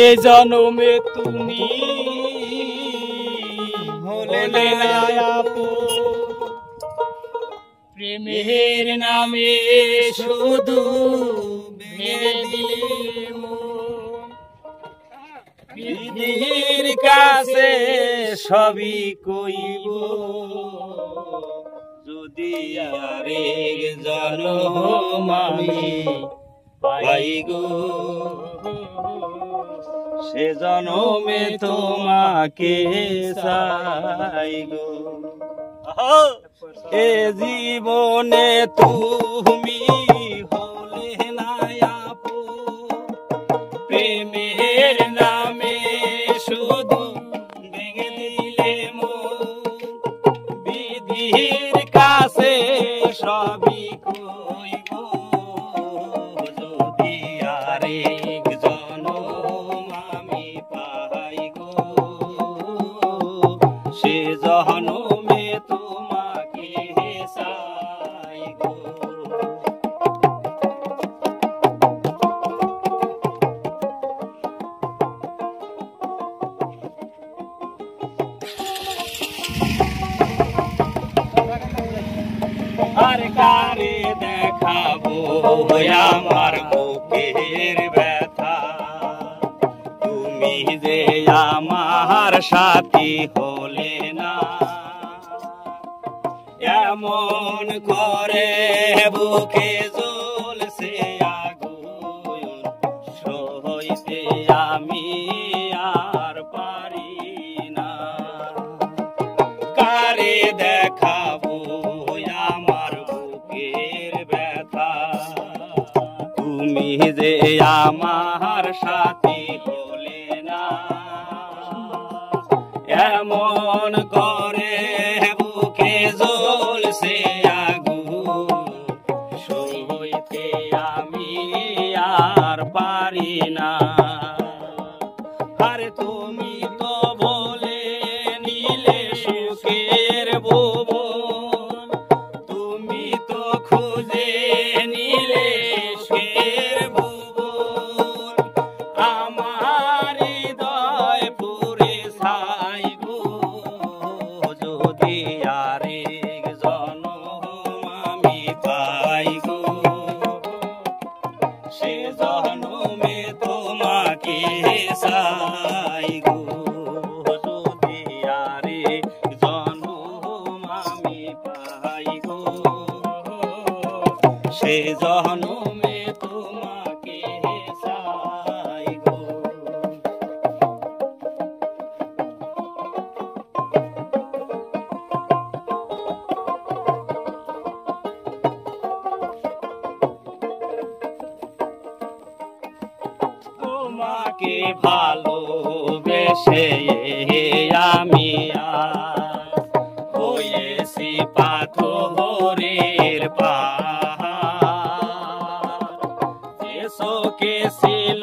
এ জনমে তুমি হলে না আপন, প্রেমের নামে শুধু বিধির কাছে সবই কইব, যদি আরেক জনম আমি পাই গো, সে জনমে তোমাকে চাই গো। এ জীবনে তুমি হলে না আপন, প্রেমের নামে শুধু ভেঙে দিলে মন, বিধির কাছে সবই কইব, যদি আরেক জনম আমি পাই গো, সে জনমে তোমাকে চাই গো। আর কারে দেখাবো আমার বুকের ব্যথা, তুমি যে আমার সাথী হলে না, এমন করে বুকে জ্বলছে আগুন, সইতে আমি আর পারি না। কারে দেখাবো আমার বুকের ব্যথা, তুমি যে আমার সাথী হলে না, এমন করে বুকে জ্বলছে আগুন, সইতে আমি আর পারি না। আরে তুমি তো বলে নিলে সুখের ভুবন, তুমি তো খুঁজে নিলে সুখের ভুবন, আমার হৃদয় পুরে ছাই গো, যদি আরেক জনম আমি পাই গো, সে জনমে তোমাকে চাই গো, যদি আরেক জনম আমি পাই গো, সে জনমে তোমাকে চাই গো। তোমাকে ভালোবেসে আমি আজ হয়েছি পাথরের পাহাড়, যে শোকে ছিল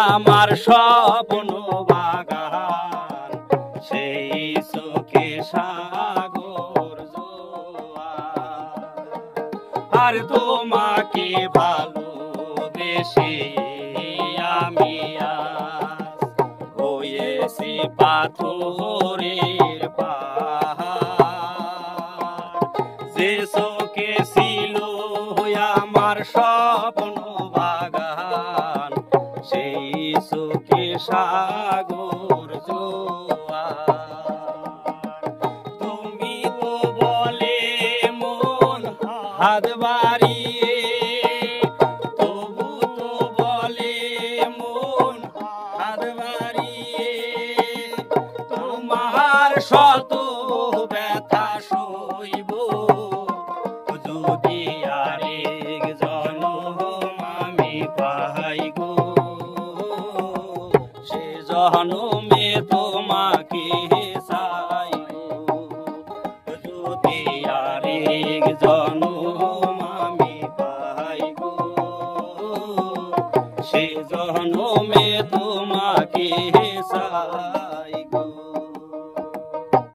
আমার স্বপ্ন বাগান, সেই শোকে সাগর জোয়ার। আর তোমাকে ভালোবেসে আমি আজ হয়েছি পাথরের পাহাড়, যে শোকে ছিল আমার স্বপ্ন বাগান, সেই শোকে সাগর জোয়ার। তুমি তো বলে মন হাত বাড়িয়ে, তবু তো বলে মন হাত বাড়িয়ে, তোমার শত ব্যথা সইব, যদি আরেক জনম আমি পাই গো, সে জনমে তোমাকে চাই গো, যদি